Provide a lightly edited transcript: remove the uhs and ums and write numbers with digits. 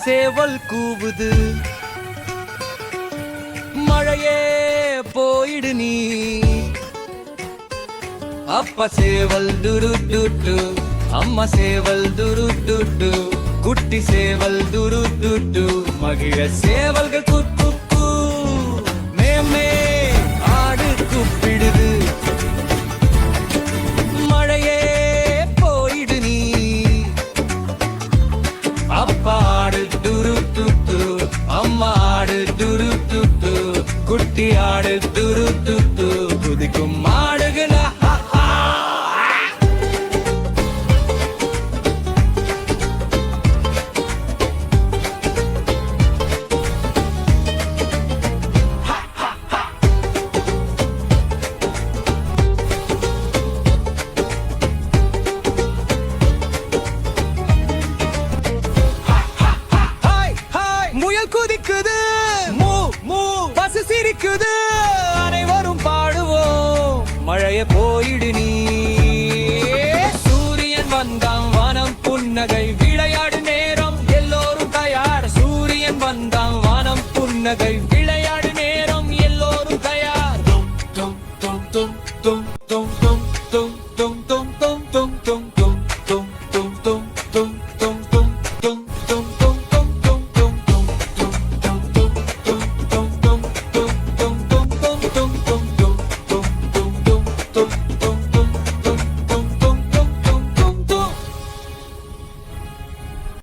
சேவல் கூவுது. மழையே போயிடு நீ. அப்பா சேவல் துரு டுட்டு, அம்மா சேவல் துரு டுட்டு, குட்டி சேவல் துரு டுட்டு, மகிழ சேவல்கள் குக்கு மேமே ஆடு கூப்பிடுது. மழையே போயிடு நீ. அப்பா ஆடு துரு டுட்டு, அம்மா ஆடு துரு டுட்டு, குட்டி ஆடு துரு டுட்டு, குதிக்கும் ஆடுகள. முயல் குதிக்குது, மூ மூ பசு சிரிக்குது, அனைவரும் பாடுவோம் மழையே போயிடு நீ. சூரியன் வந்தான் வானம் புன்னகை, விளையாடு நேரம் எல்லோரும் தயார். சூரியன் வந்தான் வானம் புன்னகை.